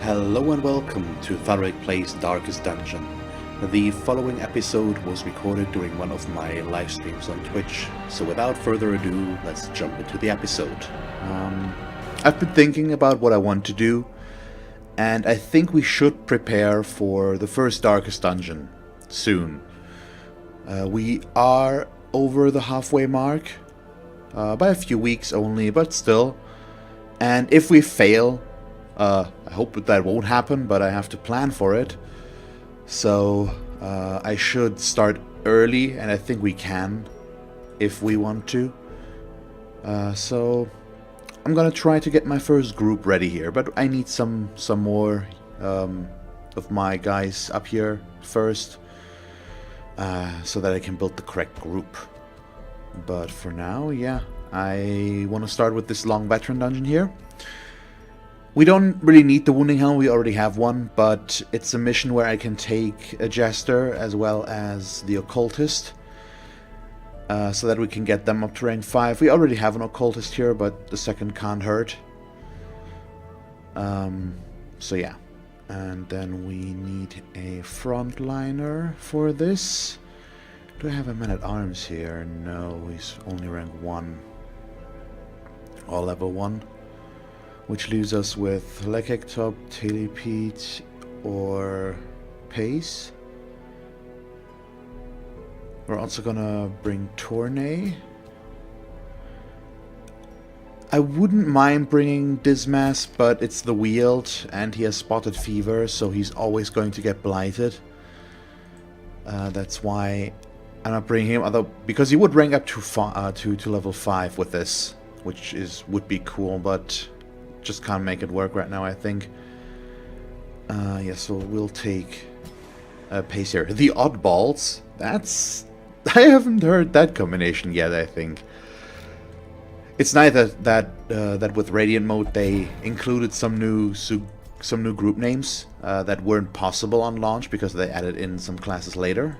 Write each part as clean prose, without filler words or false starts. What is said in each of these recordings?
Hello and welcome to Thalric Plays Darkest Dungeon. The following episode was recorded during one of my live streams on Twitch, so without further ado, let's jump into the episode. I've been thinking about what I want to do, and I think we should prepare for the first Darkest Dungeon soon. We are over the halfway mark, by a few weeks only, but still. And if we fail, I hope that won't happen, but I have to plan for it. So I should start early, and I think we can if we want to. So I'm gonna try to get my first group ready here, but I need some more of my guys up here first, so that I can build the correct group. But for now, yeah, I want to start with this long veteran dungeon here. We don't really need the Wounding Helm, we already have one, but it's a mission where I can take a Jester as well as the Occultist, so that we can get them up to rank 5. We already have an Occultist here, but the second can't hurt. So yeah, and then we need a frontliner for this. Do I have a Man-at-Arms here? No, he's only rank 1. Or level 1. Which leaves us with Lekek'Top, Telepete, or Pace. We're also gonna bring Tournay. I wouldn't mind bringing Dismas, but it's the Wield, and he has Spotted Fever, so he's always going to get blighted. That's why I'm not bringing him, although because he would rank up to level 5 with this, which would be cool, but just can't make it work right now, I think. Yeah, so we'll take Pace here. The Oddballs, that's... I haven't heard that combination yet, I think. It's nice that with Radiant mode they included some new group names that weren't possible on launch because they added in some classes later.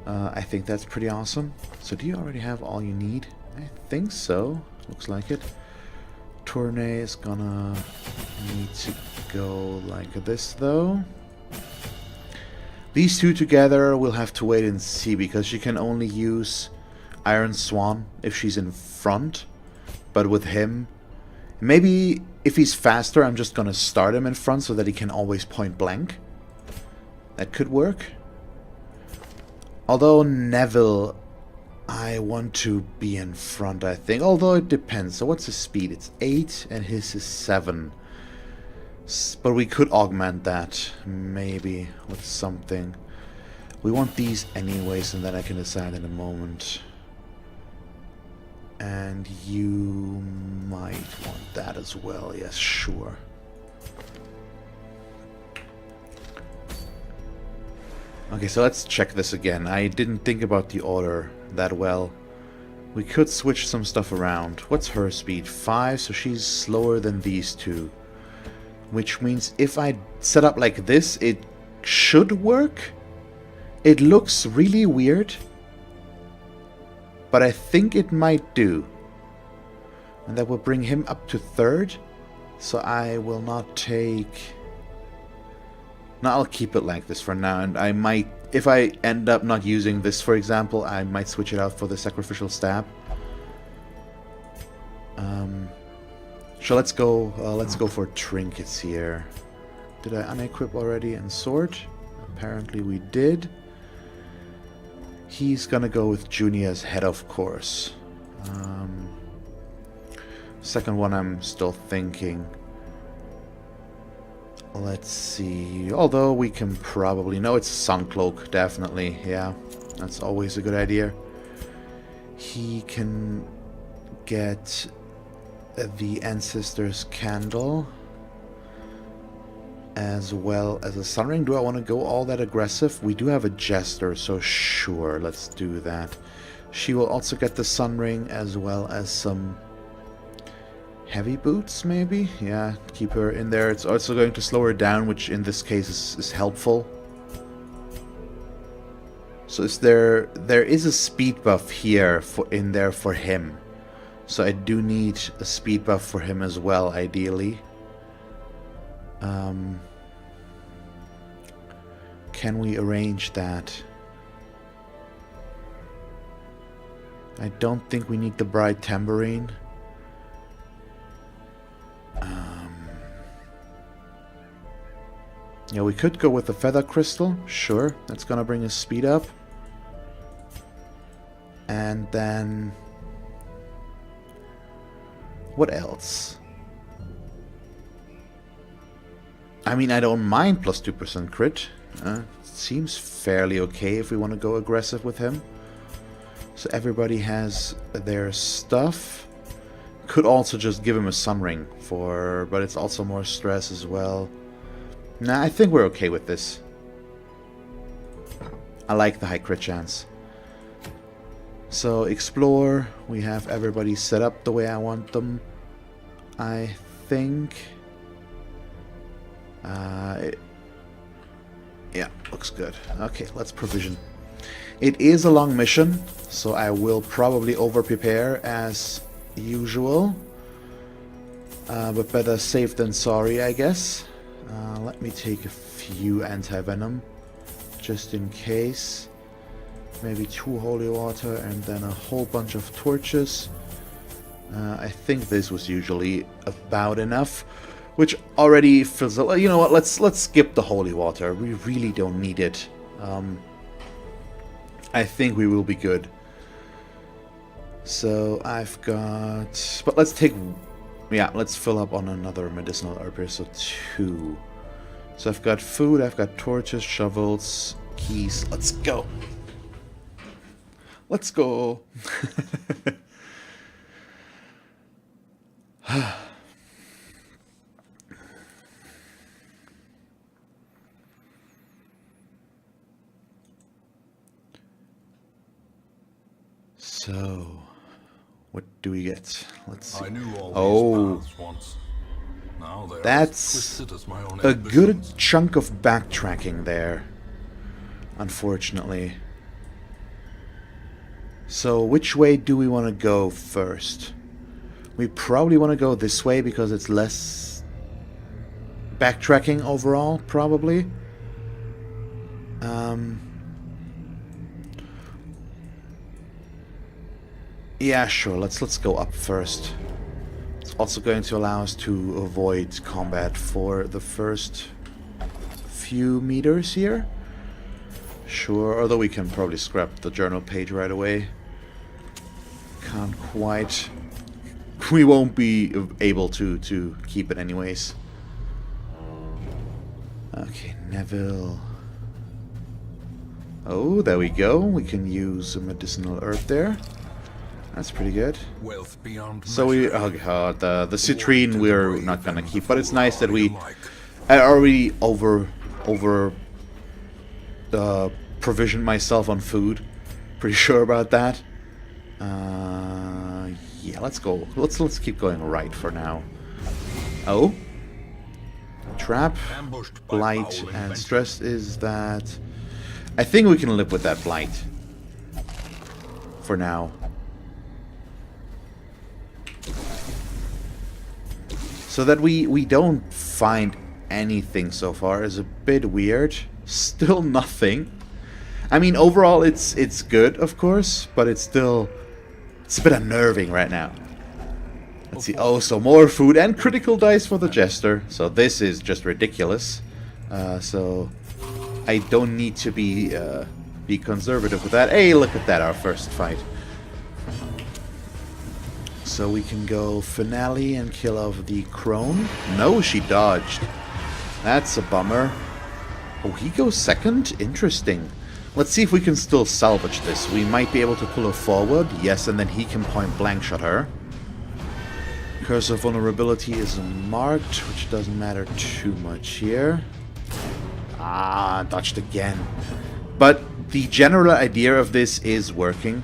I think that's pretty awesome. So do you already have all you need? I think so. Looks like it. Tournay is gonna need to go like this, though. These two together we'll have to wait and see, because she can only use Iron Swan if she's in front. But with him, maybe if he's faster, I'm just gonna start him in front so that he can always point blank. That could work. Although Neville, I want to be in front, I think. Although it depends. So what's his speed? It's 8 and his is 7. But we could augment that, maybe, with something. We want these anyways, and then I can decide in a moment. And you might want that as well. Yes, sure. Okay, so let's check this again. I didn't think about the order that well. We could switch some stuff around. What's her speed? 5, so she's slower than these two. Which means if I set up like this, it should work. It looks really weird, but I think it might do. And that will bring him up to 3rd. So I will not take... No, I'll keep it like this for now, and I might, if I end up not using this, for example, I might switch it out for the Sacrificial Stab. So let's go for trinkets here. Did I unequip already and sword? Apparently we did. He's gonna go with Junior's head, of course. Second one I'm still thinking. Let's see, although we can probably... No, it's Suncloak, definitely, yeah. That's always a good idea. He can get the Ancestor's Candle, as well as a Sunring. Do I want to go all that aggressive? We do have a Jester, so sure, let's do that. She will also get the Sunring, as well as some... Heavy boots, maybe? Yeah, keep her in there. It's also going to slow her down, which in this case is helpful. So there is a speed buff here in there for him. So I do need a speed buff for him as well, ideally. Can we arrange that? I don't think we need the bright tambourine. Yeah, we could go with the feather crystal. Sure, that's gonna bring his speed up. And then... what else? I mean, I don't mind plus 2% crit. Seems fairly okay if we want to go aggressive with him. So everybody has their stuff. Could also just give him a sun ring for... but it's also more stress as well. Nah, I think we're okay with this. I like the high crit chance. So, explore. We have everybody set up the way I want them. I think... yeah, looks good. Okay, let's provision. It is a long mission, so I will probably over-prepare as usual. But better safe than sorry, I guess. Let me take a few anti-venom, just in case. Maybe 2 holy water and then a whole bunch of torches. I think this was usually about enough, which already fills up. You know what? Let's skip the holy water. We really don't need it. I think we will be good. So I've got... but let's take... yeah, let's fill up on another medicinal herb here. So 2. So I've got food, I've got torches, shovels, keys. Let's go. Let's go. So, what do we get? Let's see. I knew all these paths once. Now they are That's twisted as my own a good ambitions. chunk of backtracking there, unfortunately. So, which way do we want to go first? We probably want to go this way because it's less backtracking overall, probably. Yeah, sure. Let's go up first. It's also going to allow us to avoid combat for the first few meters here. Sure, although we can probably scrap the journal page right away. Can't quite. We won't be able to keep it anyways. Okay, Neville. Oh, there we go. We can use a medicinal herb there. That's pretty good. Wealth beyond So we, measure. oh god, the citrine we're not gonna keep, but it's nice that we Like. I already provisioned myself on food. Pretty sure about that. Yeah, let's go. Let's keep going right for now. Oh, trap, Ambushed by blight, foul and invention. stress is that. I think we can live with that blight for now. So that we don't find anything so far is a bit weird. Still nothing. I mean, overall it's good, of course, but it's a bit unnerving right now. Let's see. Oh, so more food and critical dice for the jester. So this is just ridiculous. So I don't need to be conservative with that. Hey, look at that, our first fight. So we can go finale and kill off the crone. No, she dodged. That's a bummer. Oh, he goes second? Interesting. Let's see if we can still salvage this. We might be able to pull her forward. Yes, and then he can point blank shot her. Curse of vulnerability is marked, which doesn't matter too much here. Ah, dodged again. But the general idea of this is working.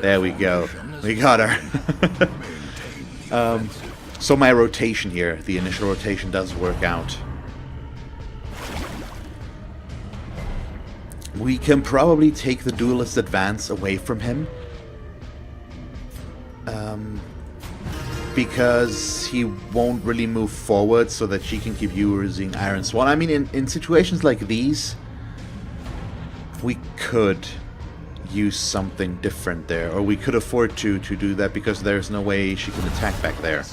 There we go. We got her. So my rotation here, the initial rotation does work out. We can probably take the duelist advance away from him. because he won't really move forward so that she can keep using Iron Swan. I mean, in situations like these, we could use something different there, or we could afford to do that because there's no way she can attack back there.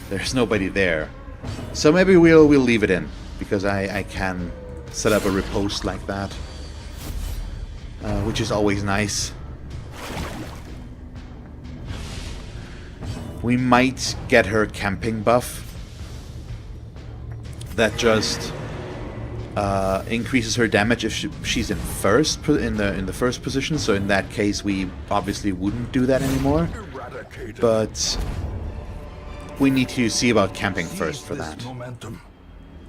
There's nobody there. So maybe we'll leave it in, because I can set up a riposte like that, which is always nice. We might get her camping buff. That just increases her damage if she's in the first position. So in that case, we obviously wouldn't do that anymore. But we need to see about camping first for that. Momentum.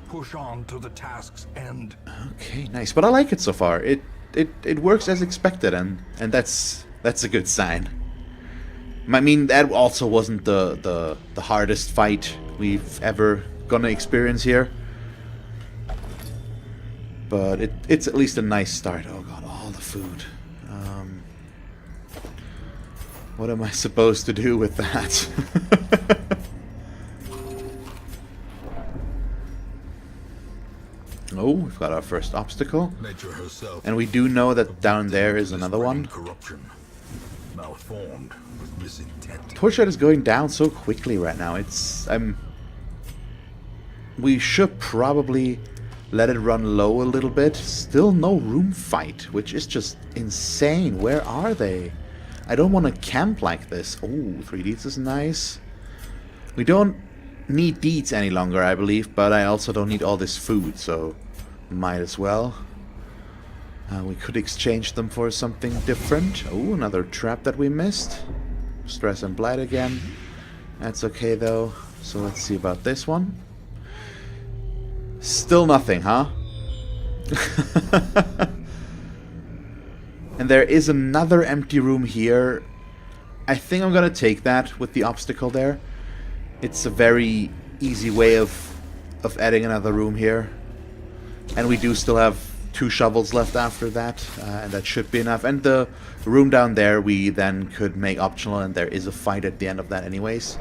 Push on to the task's end. Okay, nice. But I like it so far. It works as expected, and that's a good sign. I mean, that also wasn't the hardest fight we've ever gonna experience here. But it's at least a nice start. Oh god, all the food. What am I supposed to do with that? Oh, we've got our first obstacle. Nature herself. And we do know that down there is another one. Corruption. Malformed with misintent. Torchlight is going down so quickly right now. We should probably let it run low a little bit. Still no room fight, which is just insane. Where are they? I don't want to camp like this. Oh, 3 deeds is nice. We don't need deeds any longer, I believe, but I also don't need all this food, so might as well. We could exchange them for something different. Oh, another trap that we missed. Stress and Blight again. That's okay, though. So let's see about this one. Still nothing, huh? And there is another empty room here. I think I'm gonna take that with the obstacle there. It's a very easy way of adding another room here. And we do still have 2 shovels left after that, and that should be enough. And the room down there we then could make optional, and there is a fight at the end of that anyways.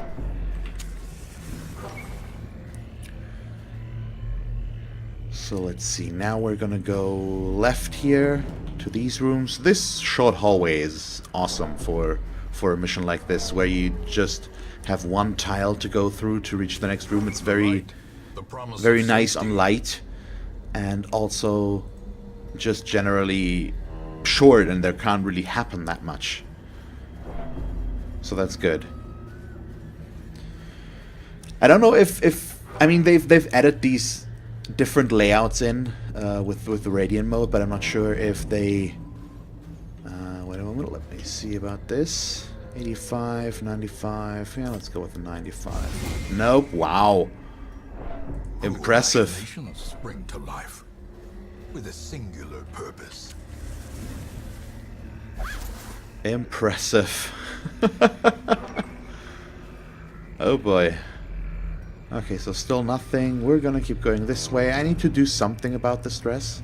So let's see, now we're gonna go left here to these rooms. This short hallway is awesome for a mission like this, where you just have one tile to go through to reach the next room. It's very nice on light, and also just generally short, and there can't really happen that much. So that's good. I don't know if I mean they've added these different layouts in with the Radiant mode, but I'm not sure if they wait a moment, let me see about this. 85, 95, yeah, let's go with the 95. Nope, wow. Impressive. Spring to life with a singular purpose. Impressive. Oh boy. Okay, so still nothing. We're gonna keep going this way. I need to do something about the stress.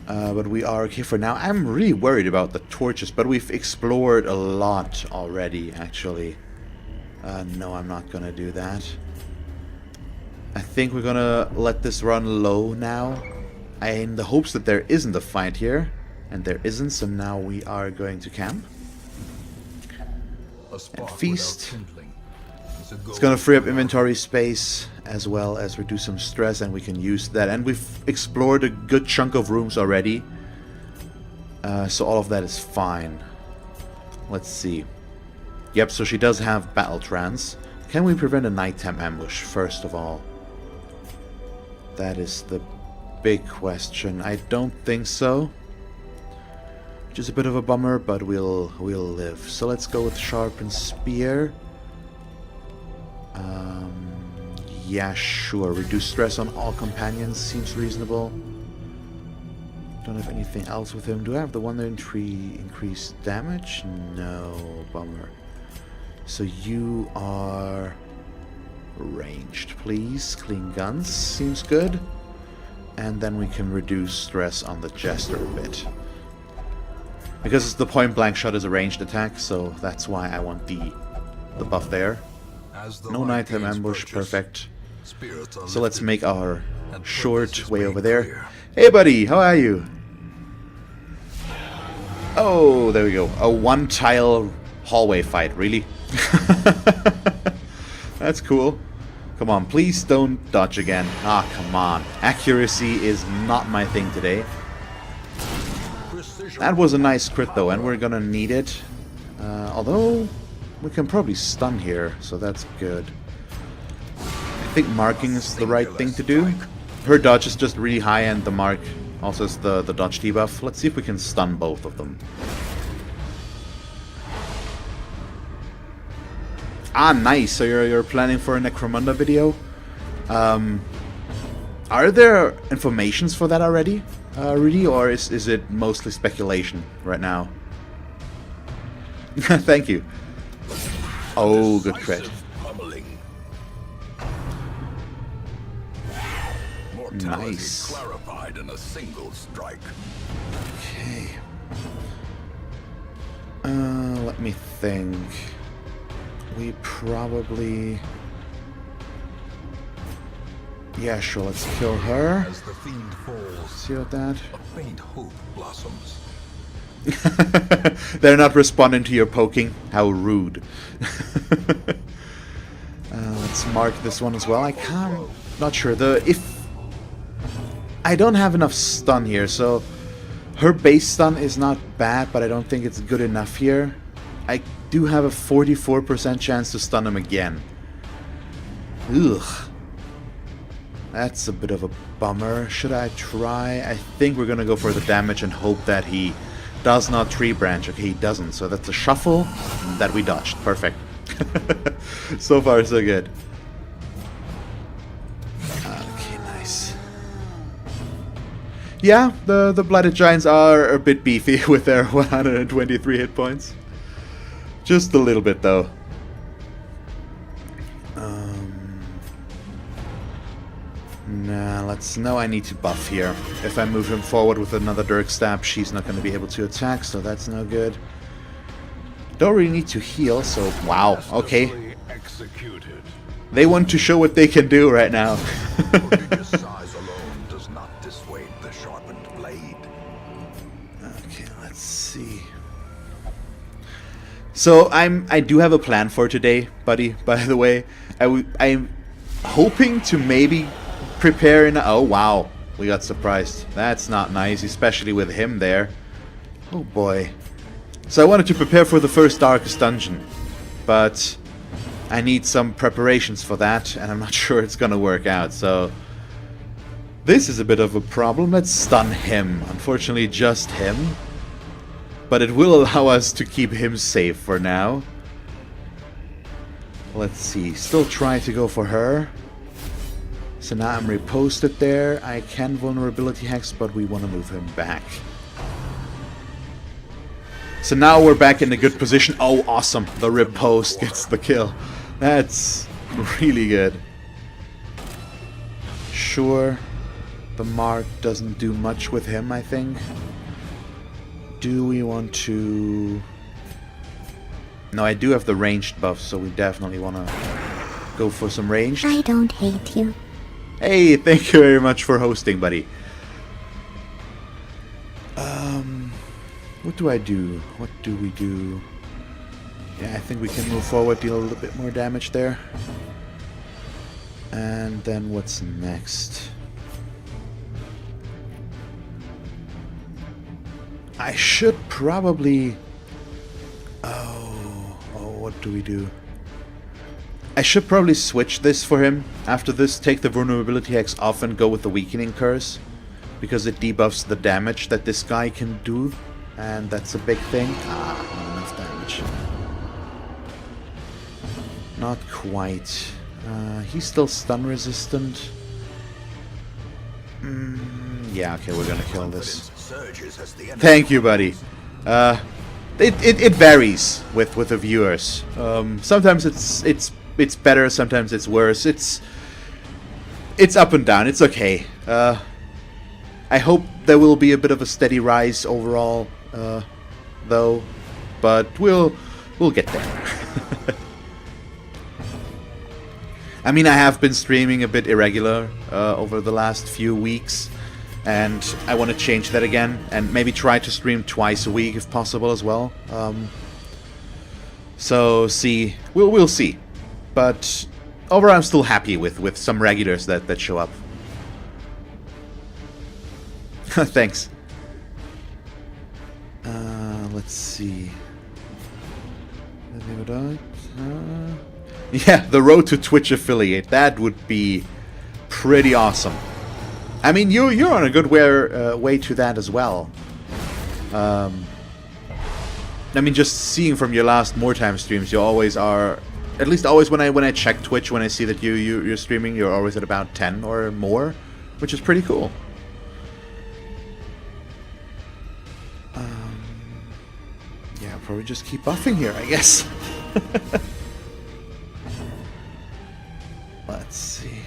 But we are okay for now. I'm really worried about the torches, but we've explored a lot already, actually. No, I'm not gonna do that. I think we're gonna let this run low now, in the hopes that there isn't a fight here. And there isn't, so now we are going to camp. And feast. It's gonna free up inventory space, as well as reduce some stress, and we can use that. And we've explored a good chunk of rooms already, so all of that is fine. Let's see. Yep, so she does have battle trance. Can we prevent a nighttime ambush, first of all? That is the big question. I don't think so. Which is a bit of a bummer, but we'll live. So let's go with Sharpened Spear. Yeah, sure. Reduce stress on all companions seems reasonable. Don't have anything else with him. Do I have the one that increased damage? No, bummer. So you are ranged, please. Clean guns seems good. And then we can reduce stress on the Jester a bit. Because the point blank shot is a ranged attack, so that's why I want the buff there. No nighttime ambush, perfect. So let's make our short way over there. Hey buddy, how are you? Oh, there we go. A one tile hallway fight, really? That's cool. Come on, please don't dodge again. Ah, come on. Accuracy is not my thing today. That was a nice crit though, and we're gonna need it. Although, we can probably stun here, so that's good. I think marking is the right thing to do. Her dodge is just really high, and the mark also is the dodge debuff. Let's see if we can stun both of them. Ah, nice. So you're planning for a Necromunda video? Are there informations for that already, Rudy, or is it mostly speculation right now? Thank you. Oh, good crit. Nice. Clarified in a single strike. Okay. Let me think. We probably... Yeah, sure, let's kill her. As the fiend falls, See what that? a faint hope blossoms. They're not responding to your poking. How rude. Let's mark this one as well. I can't... Not sure. I don't have enough stun here, so... Her base stun is not bad, but I don't think it's good enough here. I do have a 44% chance to stun him again. Ugh. That's a bit of a bummer. Should I try? I think we're gonna go for the damage and hope that he does not tree branch. Okay, he doesn't. So that's a shuffle that we dodged. Perfect. So far, so good. Okay, nice. Yeah, the Blighted Giants are a bit beefy with their 123 hit points. Just a little bit, though. Nah, let's... No, I need to buff here. If I move him forward with another Dirk Stab, she's not going to be able to attack, so that's no good. Don't really need to heal, so... Wow, okay. They want to show what they can do right now. Size alone does not dissuade the sharpened blade. Okay, let's see. So I do have a plan for today, buddy. By the way, I'm hoping to maybe prepare in. Oh wow, we got surprised. That's not nice, especially with him there. Oh boy. So I wanted to prepare for the first Darkest Dungeon, but I need some preparations for that, and I'm not sure it's gonna work out. So this is a bit of a problem. Let's stun him. Unfortunately, just him. But it will allow us to keep him safe for now. Let's see. Still try to go for her. So now I'm reposted there. I can vulnerability hex, but we want to move him back. So now we're back in a good position. Oh, awesome. The riposte gets the kill. That's really good. Sure. The mark doesn't do much with him, I think. Do we want to... No, I do have the ranged buff, so we definitely want to go for some ranged. I don't hate you. Hey, thank you very much for hosting, buddy. What do I do? What do we do? Yeah, I think we can move forward, deal a little bit more damage there. And then what's next? I should probably... Oh, what do we do? I should probably switch this for him. After this, take the vulnerability hex off and go with the weakening curse. Because it debuffs the damage that this guy can do. And that's a big thing. Ah, not enough damage. Not quite. He's still stun resistant. Yeah, okay, we're gonna kill this. Thank you, buddy. It varies with the viewers. Sometimes it's better, sometimes it's worse. It's up and down. It's okay. I hope there will be a bit of a steady rise overall. though, but we'll get there. I mean, I have been streaming a bit irregular over the last few weeks, and I want to change that again, and maybe try to stream twice a week if possible as well. So we'll see, but overall I'm still happy with some regulars that show up. Thanks. Let's see. Yeah, the road to Twitch affiliate. That would be pretty awesome. I mean, you're on a good way to that as well. I mean, just seeing from your last More Time streams, you always are. At least always when I check Twitch, when I see that you're streaming, you're always at about 10 or more, which is pretty cool. Yeah, I'll probably just keep buffing here, I guess. Let's see.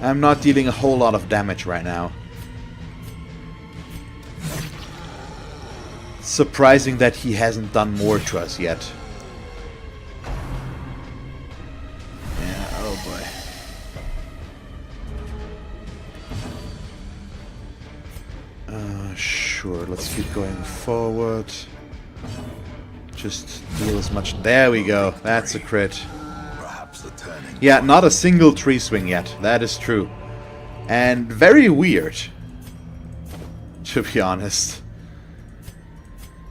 I'm not dealing a whole lot of damage right now. Surprising that he hasn't done more to us yet. Yeah, oh boy. Sure, let's keep going forward. Just deal as much. There we go. That's a crit. Yeah, not a single tree swing yet. That is true. And very weird, to be honest.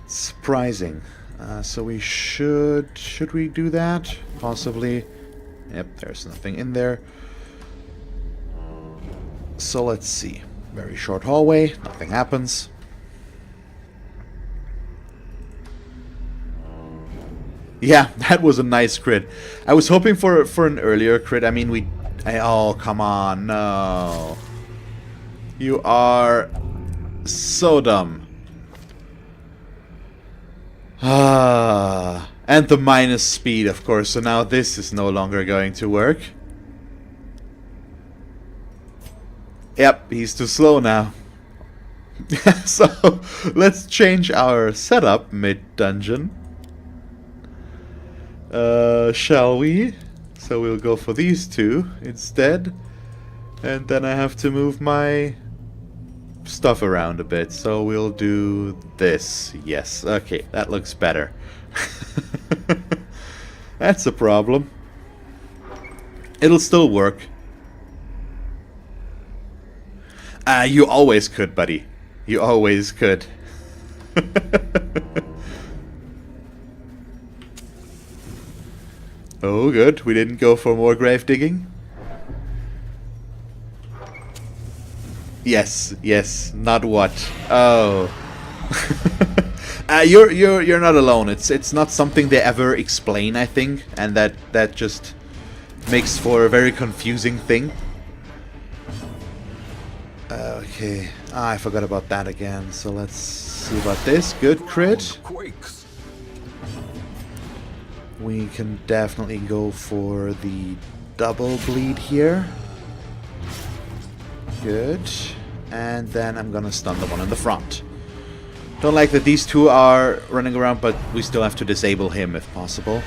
Surprising. So we should we do that? Possibly. Yep, there's nothing in there. So let's see. Very short hallway. Nothing happens. Yeah, that was a nice crit. I was hoping for an earlier crit. I mean, oh, come on, no. You are so dumb. And the minus speed, of course. So now this is no longer going to work. Yep, he's too slow now. So, let's change our setup mid-dungeon. Shall we? So we'll go for these two instead. And then I have to move my stuff around a bit. So we'll do this. Yes, okay, that looks better. That's a problem. It'll still work. You always could, buddy. You always could. Oh, good. We didn't go for more grave digging. Yes, yes. Not what? Oh. You're not alone. It's not something they ever explain, I think, and that just makes for a very confusing thing. Okay. I forgot about that again. So let's see about this. Good crit. We can definitely go for the double bleed here. Good. And then I'm gonna stun the one in the front. Don't like that these two are running around, but we still have to disable him if possible.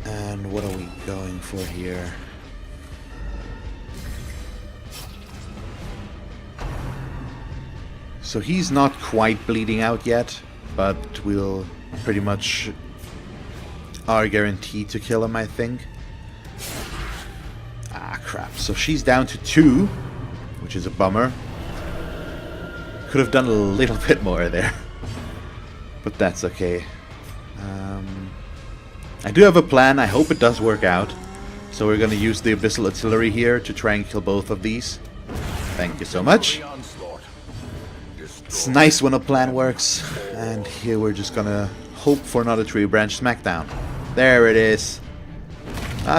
And what are we going for here? So he's not quite bleeding out yet, but we'll pretty much are guaranteed to kill him, I think. Ah, crap. So she's down to 2, which is a bummer. Could have done a little bit more there. But that's okay. I do have a plan. I hope it does work out. So we're going to use the Abyssal Artillery here to try and kill both of these. Thank you so much. It's nice when a plan works. And here we're just going to hope for another tree branch smackdown. There it is.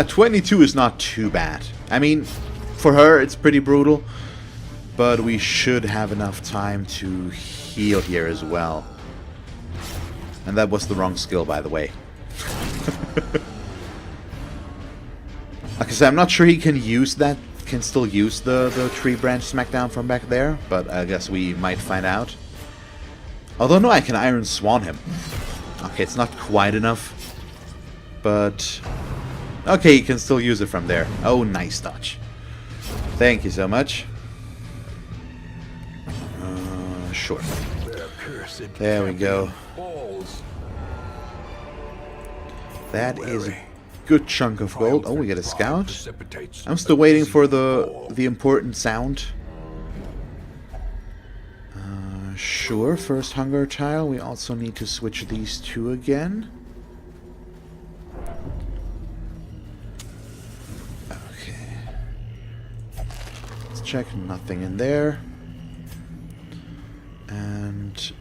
22 is not too bad. I mean, for her it's pretty brutal. But we should have enough time to heal here as well. And that was the wrong skill, by the way. Because I'm not sure he can use that. Can still use the tree branch smackdown from back there. But I guess we might find out. Although no, I can Iron Swan him. Okay, it's not quite enough. But... okay, you can still use it from there. Oh, nice dodge. Thank you so much. Sure. There we go. That is a good chunk of gold. Oh, we get a scout. I'm still waiting for the important sound. Sure, first hunger tile. We also need to switch these two again. Okay. Let's check. Nothing in there. And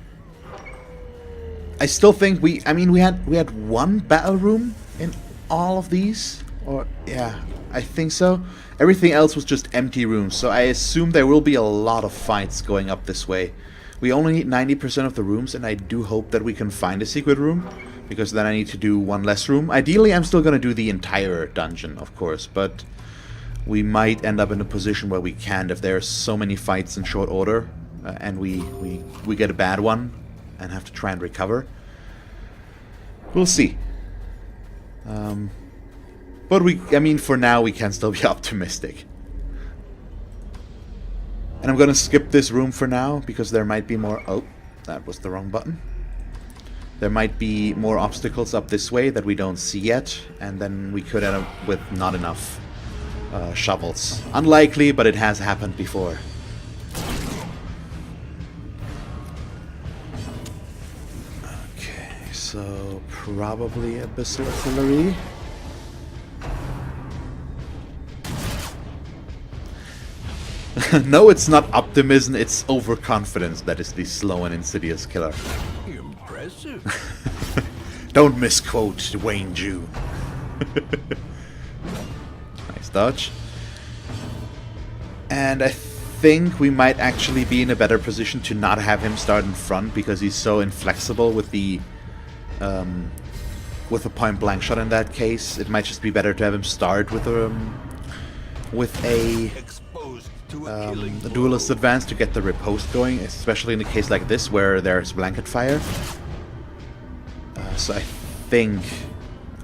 I still think we had one battle room in all of these, or yeah, I think so. Everything else was just empty rooms, so I assume there will be a lot of fights going up this way. We only need 90% of the rooms, and I do hope that we can find a secret room, because then I need to do one less room. Ideally, I'm still going to do the entire dungeon, of course, but we might end up in a position where we can't if there's so many fights in short order, and we get a bad one and have to try and recover. We'll see. But for now, we can still be optimistic. And I'm gonna skip this room for now, because there might be more... oh, that was the wrong button. There might be more obstacles up this way that we don't see yet, and then we could end up with not enough shovels. Unlikely, but it has happened before. Okay, so probably Abyssal Artillery. No, it's not optimism, it's overconfidence that is the slow and insidious killer. Impressive. Don't misquote Wayne Jew. Nice dodge. And I think we might actually be in a better position to not have him start in front, because he's so inflexible with the point blank shot in that case. It might just be better to have him start with a duelist advance to get the riposte going, especially in a case like this where there's blanket fire. So I think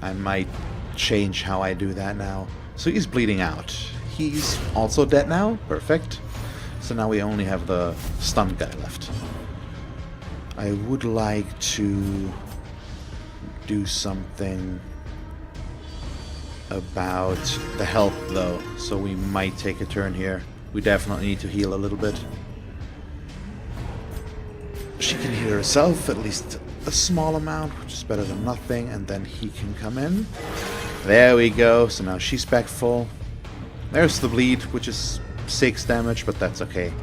I might change how I do that now. So he's bleeding out. He's also dead now. Perfect. So now we only have the stunned guy left. I would like to do something about the health though, so we might take a turn here. We definitely need to heal a little bit. She can heal herself, at least a small amount, which is better than nothing, and then he can come in. There we go, so now she's back full. There's the bleed, which is 6 damage, but that's okay.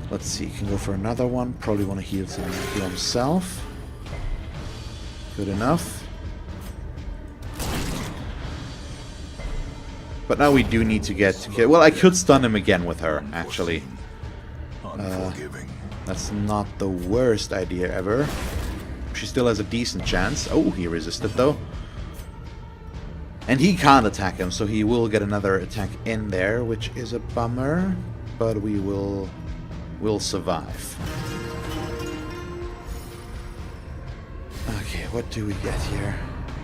Let's see, he can go for another one. Probably want to heal himself. Good enough. But now we do need to get... well, I could stun him again with her, actually. That's not the worst idea ever. She still has a decent chance. Oh, he resisted, though. And he can't attack him, so he will get another attack in there, which is a bummer. But we'll survive. Okay, what do we get here?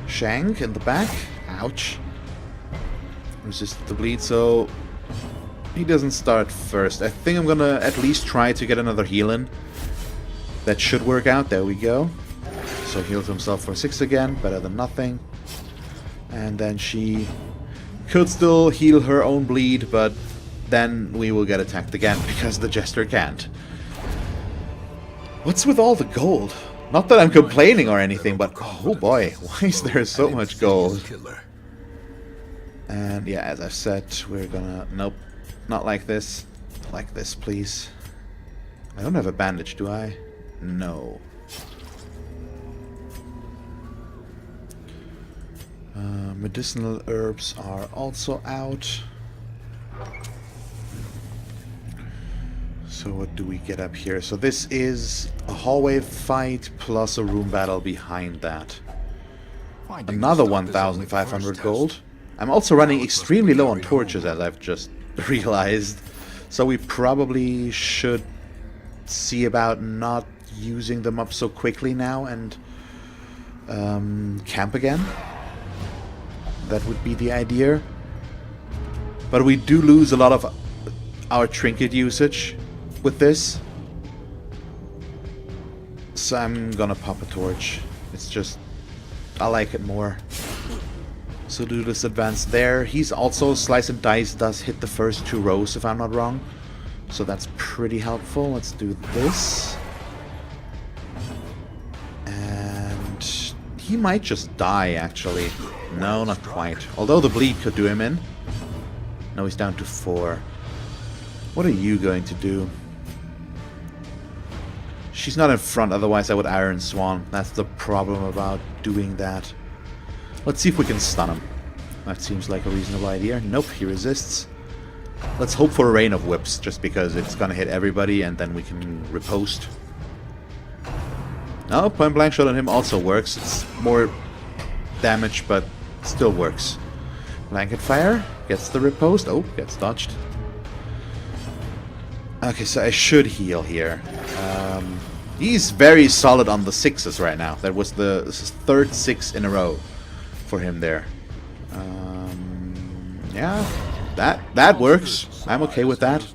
Shank in the back. Ouch. Resisted the bleed, so he doesn't start first. I think I'm gonna at least try to get another heal in. That should work out. There we go. So heals himself for 6 again, better than nothing. And then she could still heal her own bleed, but then we will get attacked again because the Jester can't. What's with all the gold? Not that I'm complaining or anything, but oh boy, why is there so much gold? And yeah, as I've said, we're gonna... nope, not like this. Like this, please. I don't have a bandage, do I? No. Medicinal herbs are also out. So what do we get up here? So this is a hallway fight plus a room battle behind that. Another 1,500 gold. I'm also running extremely low on torches, as I've just realized. So we probably should see about not using them up so quickly now and camp again. That would be the idea. But we do lose a lot of our trinket usage with this. So I'm gonna pop a torch. It's just, I like it more. So do this advance there. He's also Slice and Dice does hit the first 2 rows if I'm not wrong. So that's pretty helpful. Let's do this. And he might just die actually. No, not quite. Although the bleed could do him in. No, he's down to 4. What are you going to do? She's not in front, otherwise I would Iron Swan. That's the problem about doing that. Let's see if we can stun him. That seems like a reasonable idea. Nope, he resists. Let's hope for a rain of whips, just because it's gonna hit everybody and then we can riposte. No, point blank shot on him also works. It's more damage, but still works. Blanket fire gets the riposte. Oh, gets dodged. Okay, so I should heal here. He's very solid on the 6s right now. That was this is 3rd 6 in a row for him there. Yeah, that works. I'm okay with that.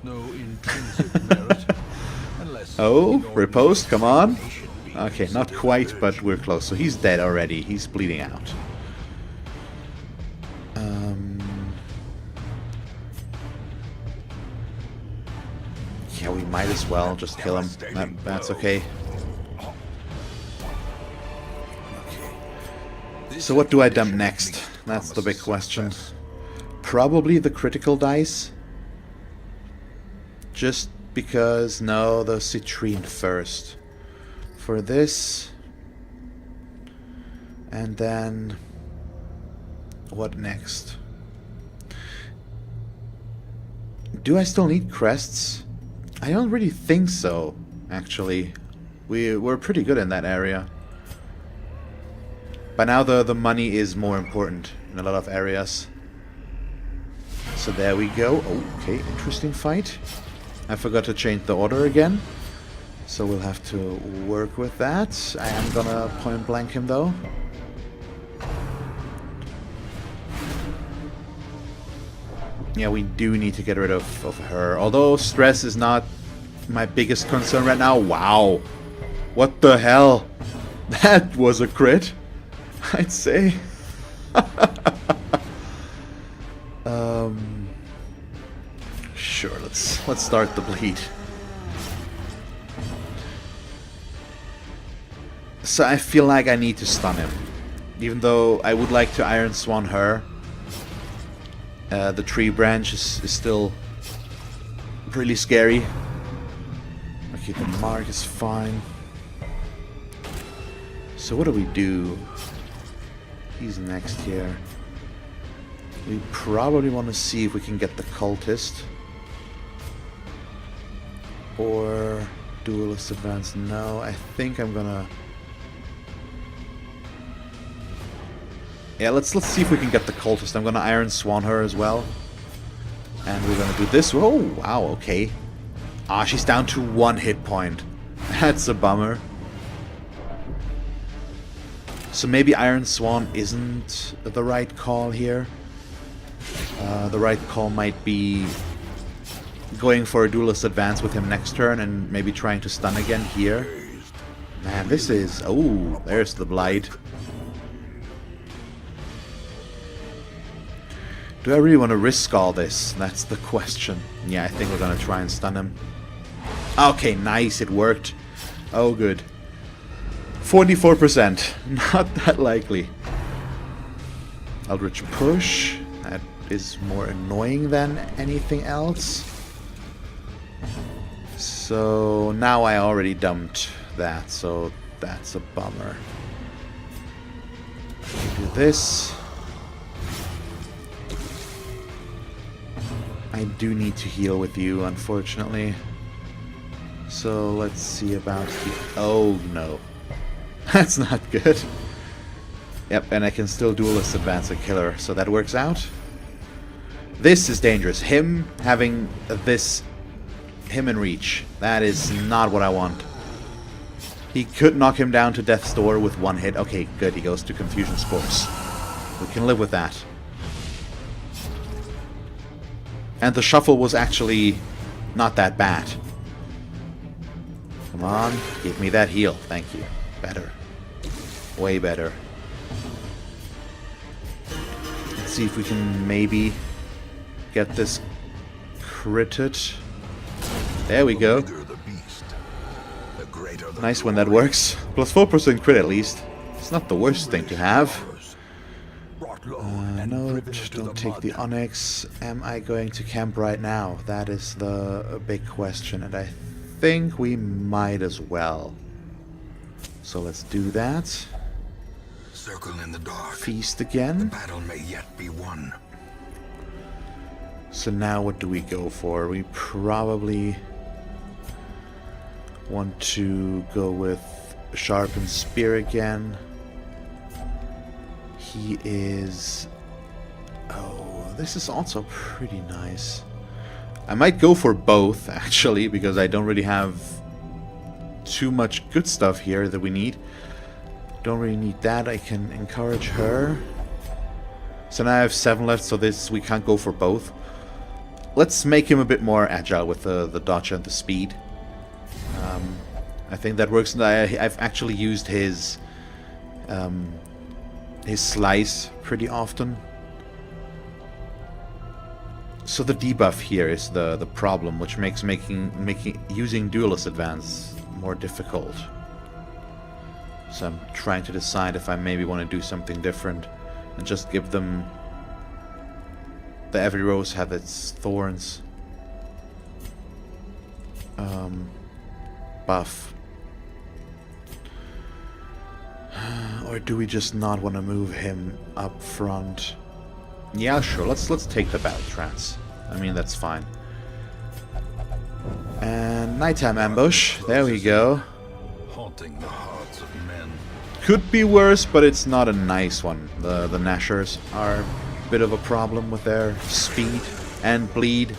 Oh, riposte, come on. Okay, not quite, but we're close. So he's dead already. He's bleeding out. Yeah, we might as well just kill him. That's okay. So what do I dump next? That's the big question. Probably the critical dice. Just because... No, the citrine first. For this. And then... What next? Do I still need crests? I don't really think so, actually. We're pretty good in that area. But now the money is more important in a lot of areas. So there we go. Okay, interesting fight. I forgot to change the order again. So we'll have to work with that. I am gonna point blank him though. Yeah, we do need to get rid of her. Although stress is not my biggest concern right now. Wow. What the hell? That was a crit, I'd say. Sure, let's start the bleed. So I feel like I need to stun him. Even though I would like to Iron Swan her. The tree branch is still really scary. Okay, the mark is fine. So what do? He's next here. We probably want to see if we can get the cultist. Or duelist advance. No, I think I'm gonna... Yeah, let's see if we can get the cultist. I'm gonna Iron Swan her as well. And we're gonna do this. Oh, wow, okay. Ah, she's down to 1 hit point. That's a bummer. So maybe Iron Swan isn't the right call here. The right call might be going for a duelist advance with him next turn and maybe trying to stun again here. Man, this is... Oh, there's the Blight. Do I really want to risk all this? That's the question. Yeah, I think we're gonna try and stun him. Okay, nice, it worked. Oh, good. 44%. Not that likely. Eldritch Push. That is more annoying than anything else. So now I already dumped that, so that's a bummer. Do this. I do need to heal with you, unfortunately. So let's see about here. Oh no. That's not good. Yep, and I can still duelist advance a killer, so that works out. This is dangerous. Him having this... Him in reach. That is not what I want. He could knock him down to death's door with one hit. Okay, good. He goes to confusion spores. We can live with that. And the shuffle was actually not that bad. Come on, give me that heal. Thank you. Better. Way better. Let's see if we can maybe get this critted. There we go. Nice when that works. Plus 4% crit at least. It's not the worst thing to have. No, don't take the Onyx. Am I going to camp right now? That is the big question, and I think we might as well. So let's do that. Circle in the dark. Feast again. The battle may yet be won. So now what do we go for? We probably want to go with Sharpened Spear again. He is... Oh, this is also pretty nice. I might go for both, actually, because I don't really have too much good stuff here that we need. Don't really need that. I can encourage her. So now I have 7 left, so this we can't go for both. Let's make him a bit more agile with the dodge and the speed. I think that works. I've actually used his slice pretty often. So the debuff here is the problem, which makes using Duelist Advance more difficult. So I'm trying to decide if I maybe want to do something different and just give them the every rose have its thorns buff. Or do we just not want to move him up front? Yeah, sure. Let's take the battle trance. I mean, that's fine. And nighttime ambush. There we go. Haunting the hearts of men. Could be worse, but it's not a nice one. The Nashers are a bit of a problem with their speed and bleed.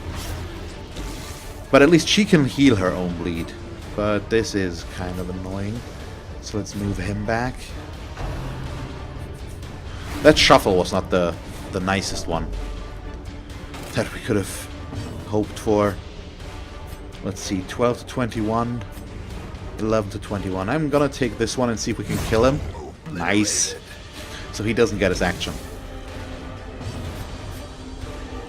But at least she can heal her own bleed. But this is kind of annoying. So let's move him back. That shuffle was not the nicest one that we could have hoped for. Let's see, 12 to 21, 11 to 21. I'm gonna take this one and see if we can kill him. Nice. So he doesn't get his action.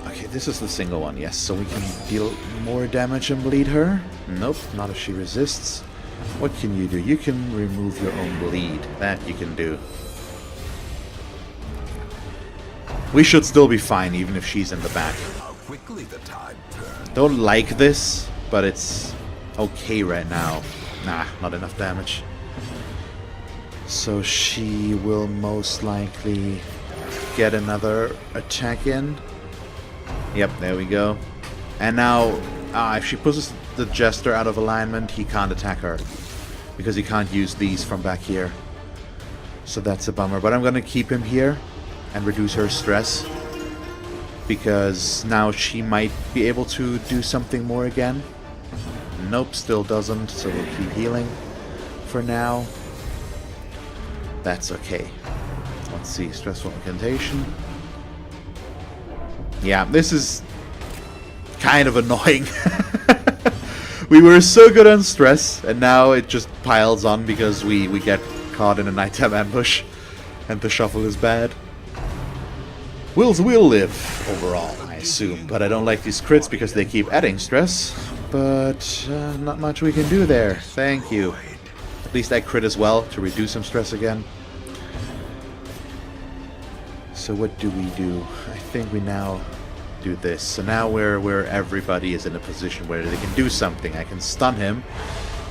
Okay, this is the single one, yes. So we can deal more damage and bleed her. Nope, not if she resists. What can you do? You can remove your own bleed. That you can do. We should still be fine, even if she's in the back. How quickly the tide turns. Don't like this, but it's okay right now. Nah, not enough damage. So she will most likely get another attack in. Yep, there we go. And now, if she pushes the Jester out of alignment, he can't attack her. Because he can't use these from back here. So that's a bummer. But I'm going to keep him here and reduce her stress. Because now she might be able to do something more again. Nope, still doesn't. So we'll keep healing for now. That's okay. Let's see. Stressful incantation. Yeah, this is kind of annoying. We were so good on stress, and now it just piles on because we get caught in a nighttime ambush, and the shuffle is bad. We'll live overall, I assume, but I don't like these crits because they keep adding stress. But not much we can do there. Thank you. At least I crit as well to reduce some stress again. So what do we do? I think we now do this. So now where everybody is in a position where they can do something. I can stun him,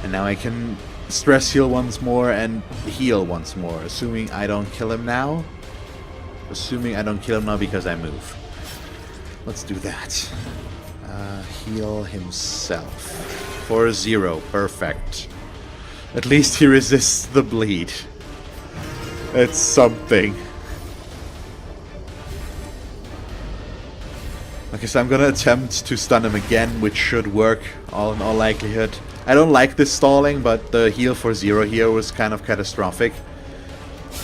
and now I can stress heal once more and heal once more, assuming I don't kill him now. Assuming I don't kill him now because I move. Let's do that. Heal himself for 0. Perfect. At least he resists the bleed. It's something. Okay, so I'm gonna attempt to stun him again, which should work, in all likelihood. I don't like this stalling, but the heal for 0 here was kind of catastrophic.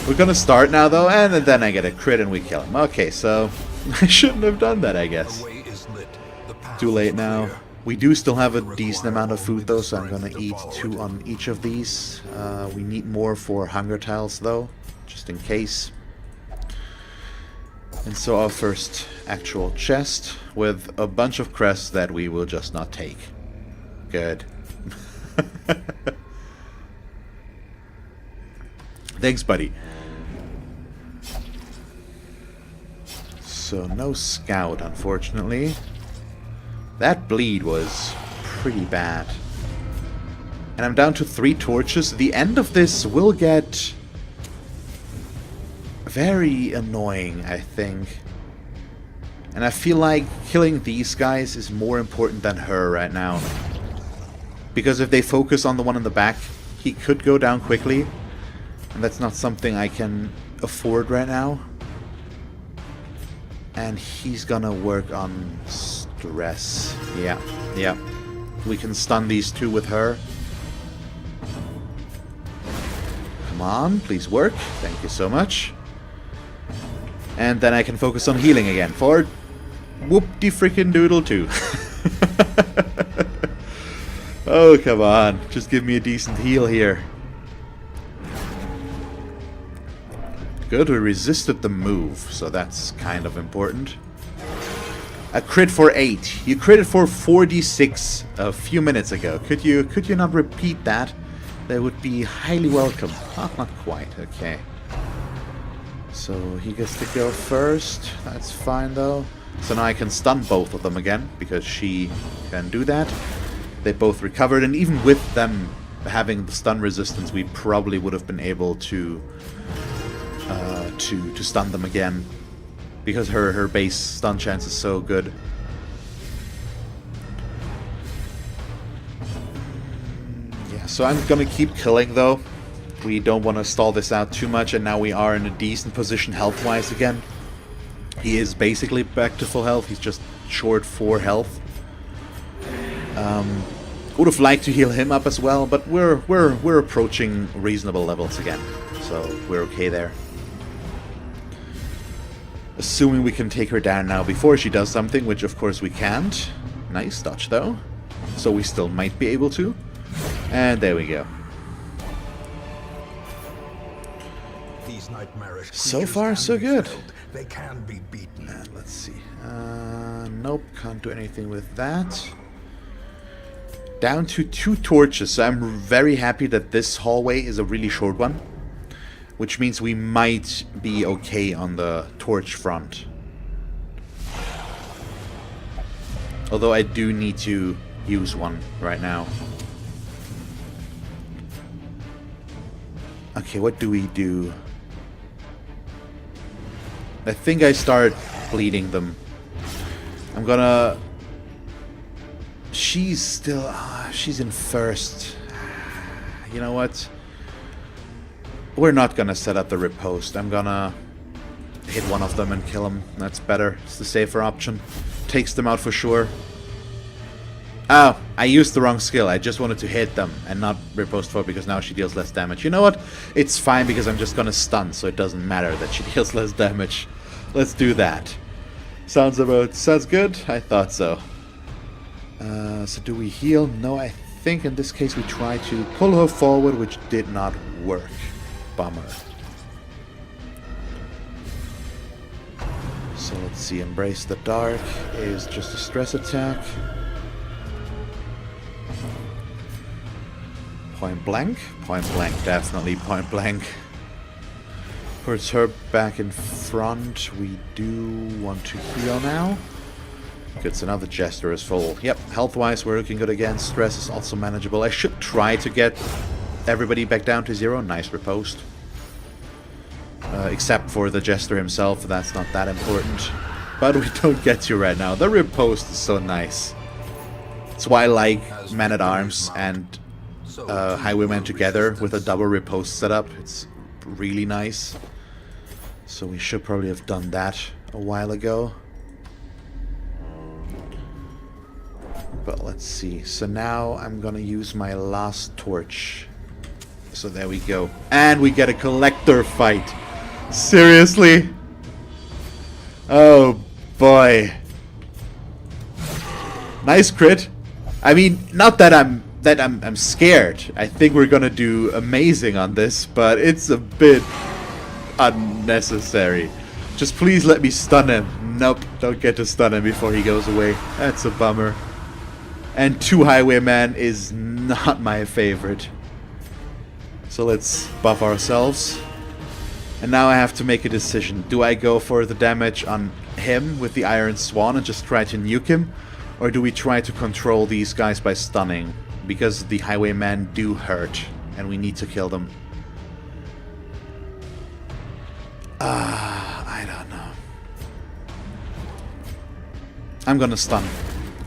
We're gonna start now though, and then I get a crit and we kill him. Okay, so I shouldn't have done that, I guess. Too late now. We do still have a decent amount of food though, so I'm gonna eat 2 on each of these. We need more for hunger tiles though, just in case. And so our first actual chest with a bunch of crests that we will just not take. Good. Thanks, buddy. So no scout, unfortunately. That bleed was pretty bad. And I'm down to 3 torches. The end of this will get very annoying, I think. And I feel like killing these guys is more important than her right now. Because if they focus on the one in the back, he could go down quickly. And that's not something I can afford right now. And he's gonna work on stress. Yeah. We can stun these 2 with her. Come on, please work. Thank you so much. And then I can focus on healing again for whoop-de-frickin' doodle 2. Oh, come on. Just give me a decent heal here. Good, we resisted the move, so that's kind of important. A crit for 8. You critted for 4d6 a few minutes ago. Could you not repeat that? That would be highly welcome. Oh, not quite. Okay. So he gets to go first. That's fine though. So now I can stun both of them again because she can do that. They both recovered, and even with them having the stun resistance, we probably would have been able to stun them again because her base stun chance is so good. Yeah, so I'm gonna keep killing though. We don't want to stall this out too much, and now we are in a decent position health-wise again. He is basically back to full health. He's just short 4 health. Would have liked to heal him up as well, but we're approaching reasonable levels again, so we're okay there. Assuming we can take her down now before she does something, which of course we can't. Nice dodge though. So we still might be able to. And there we go. So far, so good. They can be beaten. Let's see. Nope, can't do anything with that. Down to 2 torches. So I'm very happy that this hallway is a really short one, which means we might be okay on the torch front. Although I do need to use one right now. Okay, what do we do? I think I start bleeding them. I'm gonna... She's still... she's in first. You know what? We're not gonna set up the riposte. I'm gonna hit one of them and kill him. That's better. It's the safer option. Takes them out for sure. Oh, I used the wrong skill. I just wanted to hit them and not riposte for, because now she deals less damage. You know what? It's fine because I'm just gonna stun, so it doesn't matter that she deals less damage. Let's do that. Sounds good? I thought so. So do we heal? No, I think in this case we try to pull her forward, which did not work. Bummer. So let's see. Embrace the Dark is just a stress attack. Point blank? Point blank, definitely point blank. Puts her back in front. We do want to heal now. Good, so now the Jester is full. Yep, health-wise we're looking good again. Stress is also manageable. I should try to get everybody back down to 0. Nice riposte. Except for the Jester himself, that's not that important. But we don't get to right now. The riposte is so nice. That's why I like Man-at-Arms and Highwayman together with a double riposte setup. It's really nice. So we should probably have done that a while ago. But let's see. So now I'm gonna use my last torch. So there we go. And we get a collector fight. Seriously? Oh boy. Nice crit. I mean, not that I'm scared. I think we're gonna do amazing on this, but it's a bit unnecessary. Just please let me stun him. Nope, don't get to stun him before he goes away. That's a bummer. And 2 Highwayman is not my favorite. So let's buff ourselves. And now I have to make a decision. Do I go for the damage on him with the Iron Swan and just try to nuke him? Or do we try to control these guys by stunning? Because the Highwaymen do hurt, and we need to kill them. I don't know. I'm gonna stun.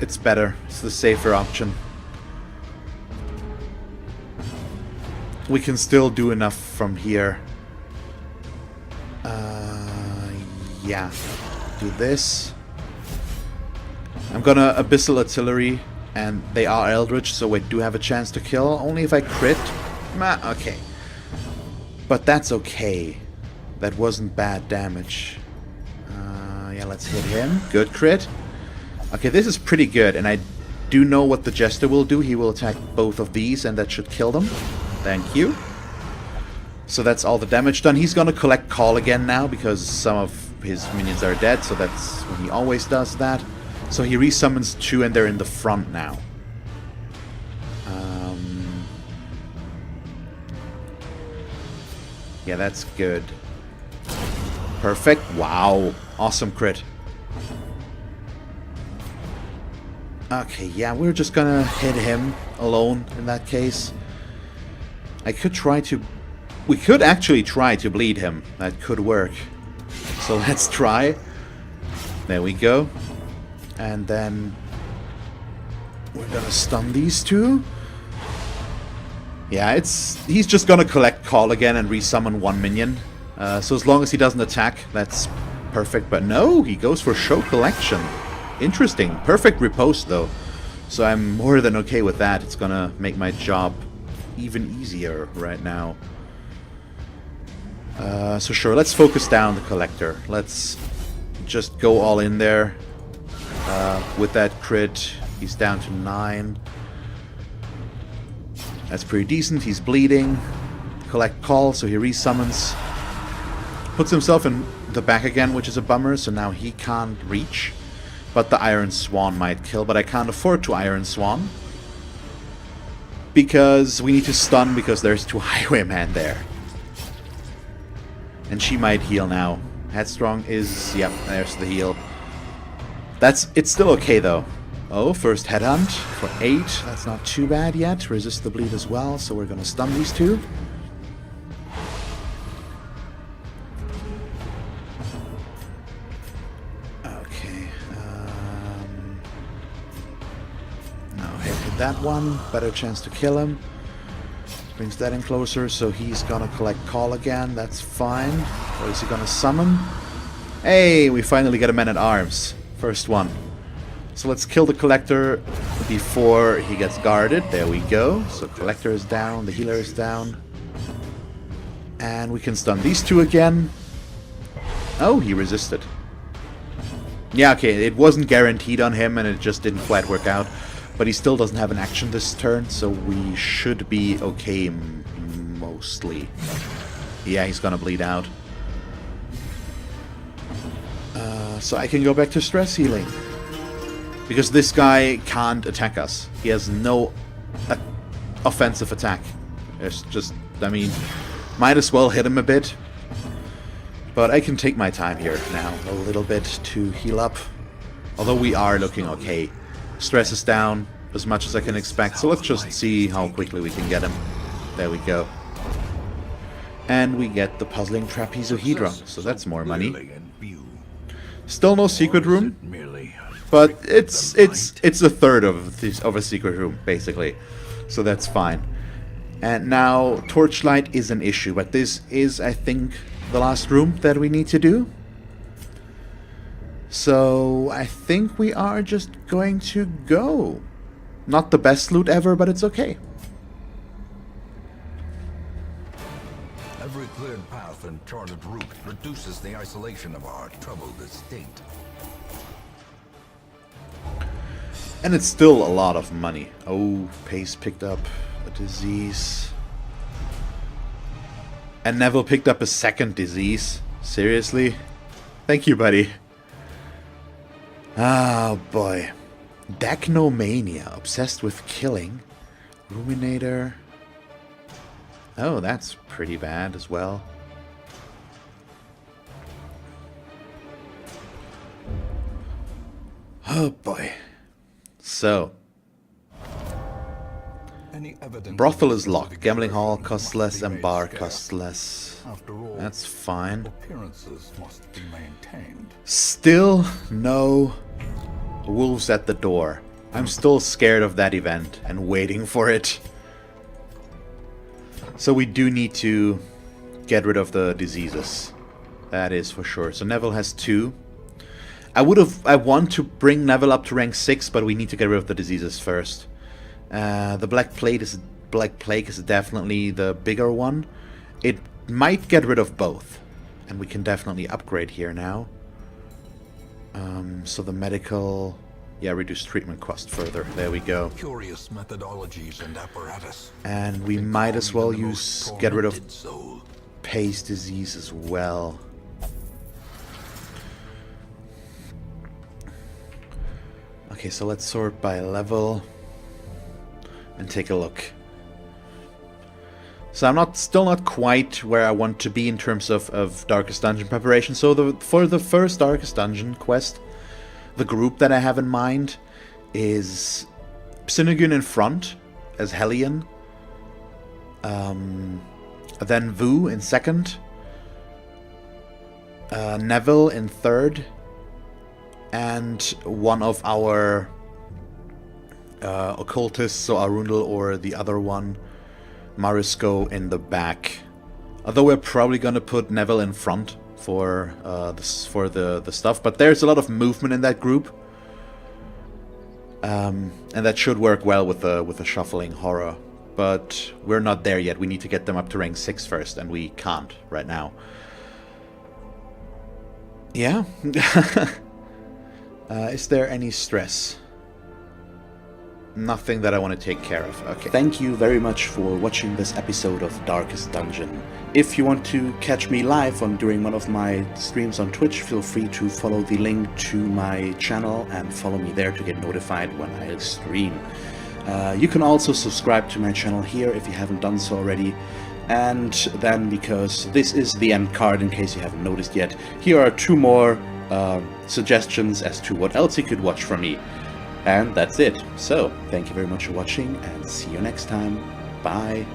It's better. It's the safer option. We can still do enough from here. Yeah. Do this. I'm gonna Abyssal Artillery, and they are Eldritch, so we do have a chance to kill. Only if I crit. Okay. But that's okay. That wasn't bad damage. Yeah, let's hit him. Good crit. Okay, this is pretty good, and I do know what the Jester will do. He will attack both of these, and that should kill them. Thank you. So that's all the damage done. He's gonna collect Call again now, because some of his minions are dead, so that's when he always does that. So he resummons 2, and they're in the front now. Yeah, that's good. Perfect. Wow. Awesome crit. Okay, yeah, we're just gonna hit him alone in that case. I could try to... We could actually try to bleed him. That could work. So let's try. There we go. And then... we're gonna stun these 2. Yeah, he's just gonna collect Call again and resummon 1 minion. So as long as he doesn't attack, that's perfect. But no, he goes for Show Collection. Interesting. Perfect riposte, though. So I'm more than okay with that. It's gonna make my job even easier right now. So sure, let's focus down the Collector. Let's just go all in there. With that crit, he's down to 9. That's pretty decent. He's bleeding. Collect Call, so he resummons. Puts himself in the back again, which is a bummer, so now he can't reach. But the Iron Swan might kill, but I can't afford to Iron Swan. Because we need to stun, because there's 2 Highwaymen there. And she might heal now. Headstrong is... yep, there's the heal. It's still okay, though. Oh, first Headhunt for 8. That's not too bad yet. Resist the bleed as well, so we're gonna stun these 2. That one, better chance to kill him. Brings that in closer, so he's gonna collect Call again. That's fine. Or is he gonna summon? Hey, we finally get a Man-at-Arms. First one. So let's kill the Collector before he gets guarded. There we go. So Collector is down, the Healer is down. And we can stun these 2 again. Oh, he resisted. Yeah, okay, it wasn't guaranteed on him, and it just didn't quite work out. But he still doesn't have an action this turn, so we should be okay mostly. Yeah, he's gonna bleed out. So I can go back to stress healing. Because this guy can't attack us. He has no offensive attack. It's just, I mean, might as well hit him a bit. But I can take my time here now a little bit to heal up. Although we are looking okay. Stress is down as much as I can expect, so let's just see how quickly we can get him. There we go. And we get the puzzling trapezohedron, so that's more money. Still no secret room, but it's a third of a secret room basically, so that's fine. And now Torchlight is an issue, but this is, I think, the last room that we need to do. So I think we are just going to go. Not the best loot ever, but it's okay. Every cleared path and charted route reduces the isolation of our troubled estate. And it's still a lot of money. Oh, Pace picked up a disease. And Neville picked up a second disease. Seriously? Thank you, buddy. Oh, boy. Dachnomania, obsessed with killing. Ruminator. Oh, that's pretty bad as well. Oh, boy. So. Brothel is locked. Gambling hall costs less and bar costs less. After all, that's fine. appearances must be maintained. Still no wolves at the door. I'm still scared of that event and waiting for it. So we do need to get rid of the diseases. That is for sure. So Neville has 2. I want to bring Neville up to rank 6, but we need to get rid of the diseases first. The Black Plague is definitely the bigger one. It might get rid of both, and we can definitely upgrade here now. So the medical, yeah, reduce treatment cost further. There we go. Curious methodologies and apparatus. And we might as well get rid of Pace disease as well. Okay, so let's sort by level and take a look. So I'm still not quite where I want to be in terms of Darkest Dungeon preparation. So for the first Darkest Dungeon quest, the group that I have in mind is Stygian in front as Hellion, then Vu in second, Neville in third, and one of our occultists, so Arundel or the other one, Marisco, in the back. Although we're probably gonna put Neville in front for the stuff, but there's a lot of movement in that group, and that should work well with the shuffling horror. But we're not there yet. We need to get them up to rank 6 first, and we can't right now. Yeah. Is there any stress? Nothing that I want to take care of. Okay. Thank you very much for watching this episode of Darkest Dungeon. If you want to catch me live during one of my streams on Twitch, feel free to follow the link to my channel and follow me there to get notified when I stream. You can also subscribe to my channel here if you haven't done so already. And then, because this is the end card in case you haven't noticed yet, here are 2 more suggestions as to what else you could watch from me. And that's it. So, thank you very much for watching, and see you next time. Bye.